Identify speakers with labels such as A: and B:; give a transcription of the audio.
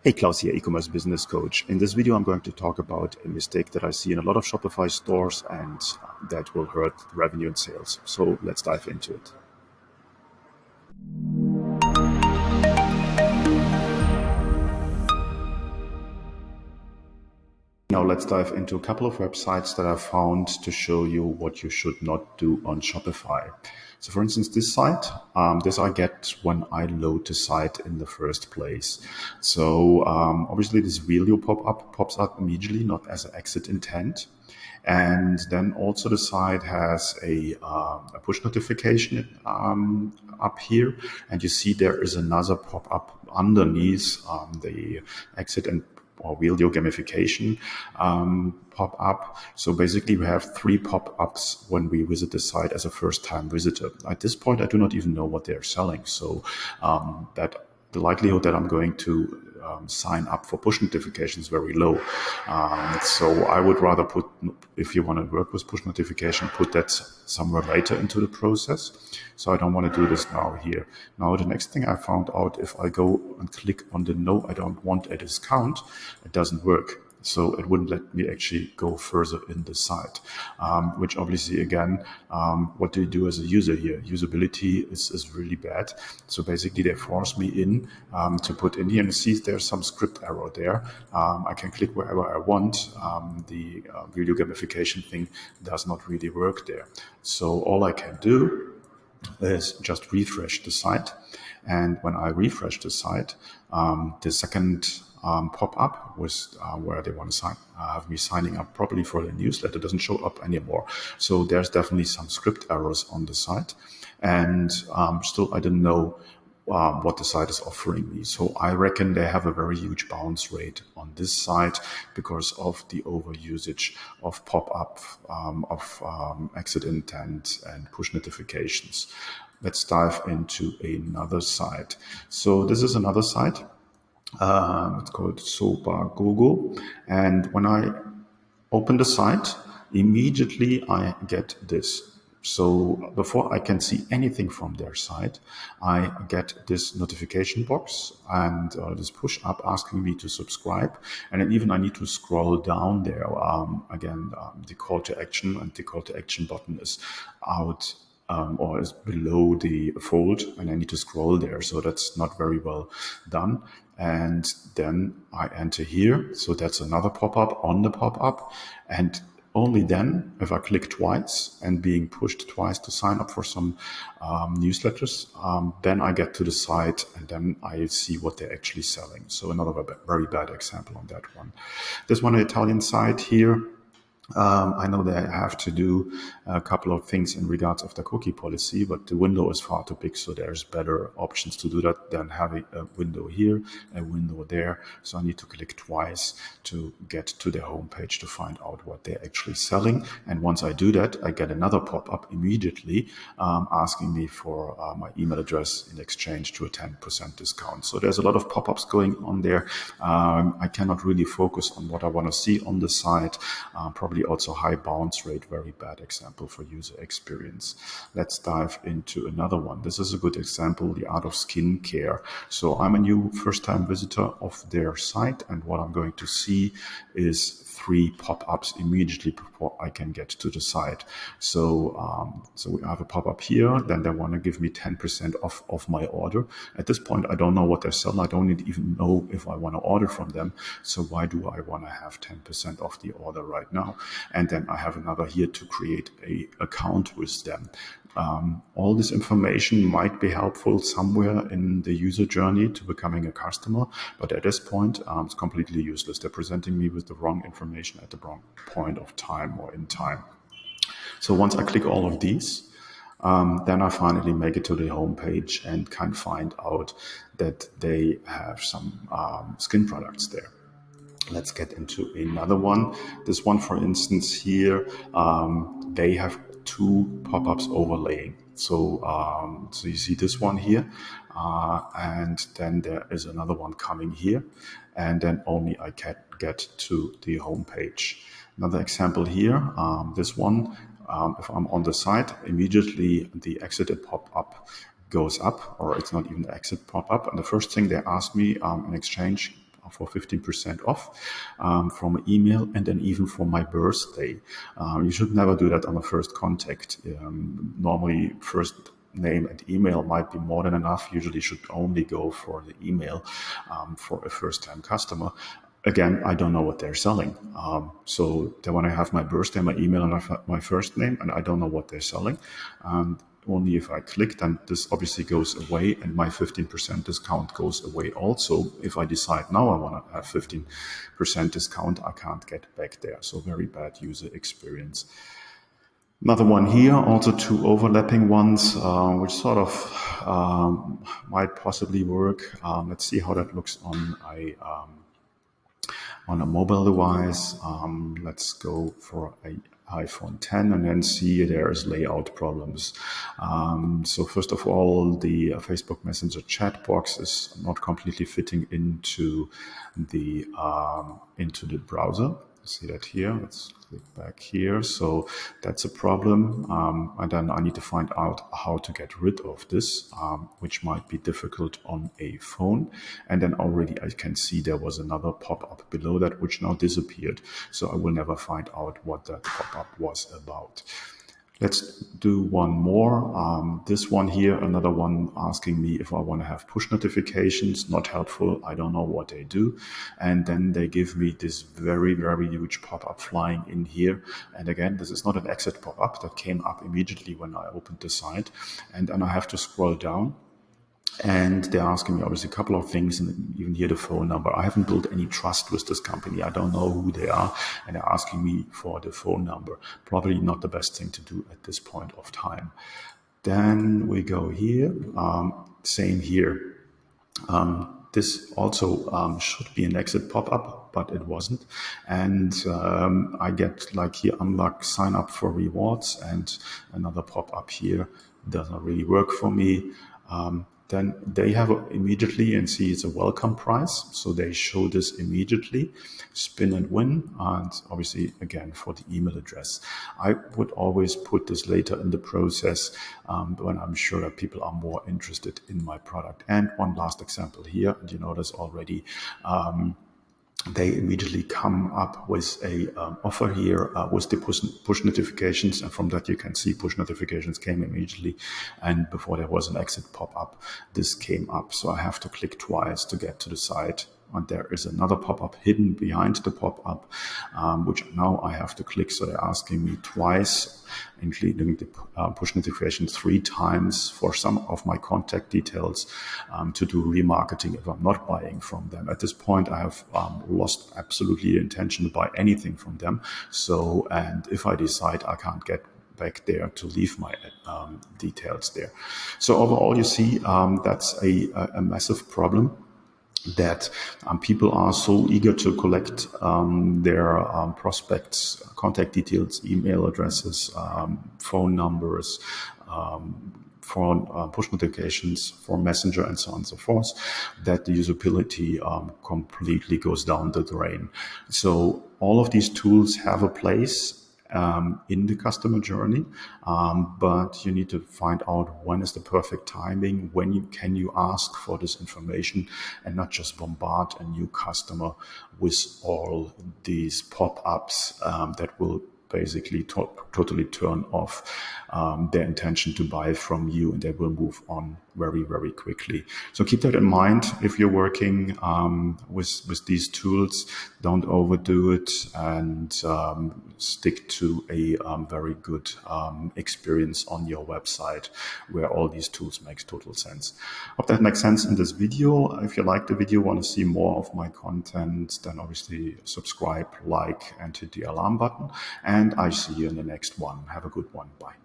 A: Hey, Klaus here, e-commerce business coach. In this video, I'm going to talk about a mistake that I see in a lot of Shopify stores and that will hurt revenue and sales. So let's dive into it. Now let's dive into a couple of websites that I found to show you what you should not do on Shopify. So for instance, this site, this I get when I load the site in the first place. So obviously this video pop-up pops up immediately, not as an exit intent. And then also the site has a push notification up here. And you see there is another pop-up underneath the exit and or video gamification pop-up. So basically we have 3 pop-ups when we visit the site as a first-time visitor. At this point, I do not even know what they're selling. So that the likelihood that I'm going to sign up for push notifications is very low. So I would rather put, if you want to work with push notification, put that somewhere later into the process. So I don't want to do this now here. Now the next thing I found out, if I go and click on the no, I don't want a discount, it doesn't work. So it wouldn't let me actually go further in the site, which obviously, again, what do you do as a user here? Usability is really bad. So basically they force me in to put in here, and see there's some script error there. I can click wherever I want. The video gamification thing does not really work there. So all I can do is just refresh the site. And when I refresh the site, the second pop-up was where they want to have me signing up properly for the newsletter doesn't show up anymore. So there's definitely some script errors on the site. And still, I didn't know what the site is offering me. So I reckon they have a very huge bounce rate on this site because of the overusage of pop-up, exit intent and push notifications. Let's dive into another site. So this is another site. It's called Soba-Gogo. And when I open the site, immediately I get this. So before I can see anything from their site, I get this notification box and this push up asking me to subscribe. And then even I need to scroll down there. The call to action, and the call to action button is out or is below the fold, and I need to scroll there. So that's not very well done. And then I enter here. So that's another pop-up on the pop-up. And only then, if I click twice and being pushed twice to sign up for some newsletters, then I get to the site and then I see what they're actually selling. So another very bad example on that one. This one, an Italian site here. I know they have to do a couple of things in regards of the cookie policy, but the window is far too big, so there's better options to do that than having a window here, a window there. So I need to click twice to get to their homepage to find out what they're actually selling. And once I do that, I get another pop-up immediately asking me for my email address in exchange to a 10% discount. So there's a lot of pop-ups going on there. I cannot really focus on what I want to see on the site. Probably also high bounce rate, very bad example for user experience. Let's dive into another one. This is a good example, the art of skincare. So I'm a new first-time visitor of their site, and what I'm going to see is 3 pop-ups immediately before I can get to the site. So we have a pop-up here, then they want to give me 10% off of my order. At this point, I don't know what they're selling. I don't even know if I want to order from them. So why do I want to have 10% off the order right now? And then I have another here to create a account with them. All this information might be helpful somewhere in the user journey to becoming a customer, but at this point, it's completely useless. They're presenting me with the wrong information at the wrong point of time or in time. So once I click all of these, then I finally make it to the homepage and can find out that they have some skin products there. Let's get into another one. This one, for instance, here, they have 2 pop-ups overlaying. So you see this one here, and then there is another one coming here, and then only I can get to the homepage. Another example here, this one, if I'm on the site, immediately the exited pop-up goes up, or it's not even the exit pop-up. And the first thing they ask me in exchange for 15% off from an email, and then even for my birthday. You should never do that on a first contact. Normally, first name and email might be more than enough. Usually should only go for the email for a first-time customer. Again, I don't know what they're selling. So then when I have my birthday, my email, and my first name, and I don't know what they're selling, only if I click, then this obviously goes away, and my 15% discount goes away also. If I decide now I want to have 15% discount, I can't get back there. So very bad user experience. Another one here, also two overlapping ones, which sort of might possibly work. Let's see how that looks on a mobile device. Let's go for an iPhone 10 and then see there's layout problems. So first of all, the Facebook Messenger chat box is not completely fitting into the browser. See that here. Let's click back here. So that's a problem. And then I need to find out how to get rid of this, which might be difficult on a phone. And then already I can see there was another pop-up below that, which now disappeared. So I will never find out what that pop-up was about. Let's do one more. This one here, another one asking me if I want to have push notifications. Not helpful. I don't know what they do. And then they give me this very, very huge pop-up flying in here. And again, this is not an exit pop-up that came up immediately when I opened the site. And then I have to scroll down. And they're asking me obviously a couple of things, and even here the phone number. I haven't built any trust with this company. I don't know who they are, and they're asking me for the phone number. Probably not the best thing to do at this point of time. Then we go here. Same here. This also should be an exit pop-up, but it wasn't. And I get like here, unlock, sign up for rewards, and another pop-up here doesn't really work for me. Then they have immediately, and see it's a welcome price. So they show this immediately, spin and win. And obviously, again, for the email address. I would always put this later in the process when I'm sure that people are more interested in my product. And one last example here, and you notice already, they immediately come up with a offer here with the push notifications, and from that you can see push notifications came immediately, and before there was an exit pop-up, this came up. So I have to click twice to get to the site, and there is another pop-up hidden behind the pop-up, which now I have to click. So they're asking me twice, including the push notification 3 times for some of my contact details to do remarketing if I'm not buying from them. At this point, I have lost absolutely the intention to buy anything from them. So, and if I decide I can't get back there to leave my details there. So overall, you see that's a massive problem, that people are so eager to collect their prospects' contact details, email addresses, phone numbers, for push notifications, for Messenger, and so on and so forth, that the usability completely goes down the drain. So all of these tools have a place in the customer journey, but you need to find out when is the perfect timing, when can you ask for this information, and not just bombard a new customer with all these pop-ups that will basically totally turn off their intention to buy from you, and they will move on very, very quickly. So keep that in mind if you're working with these tools. Don't overdo it, and stick to a very good experience on your website where all these tools makes total sense. Hope that makes sense in this video. If you like the video, want to see more of my content, then obviously subscribe, like, and hit the alarm button. And I see you in the next one. Have a good one. Bye.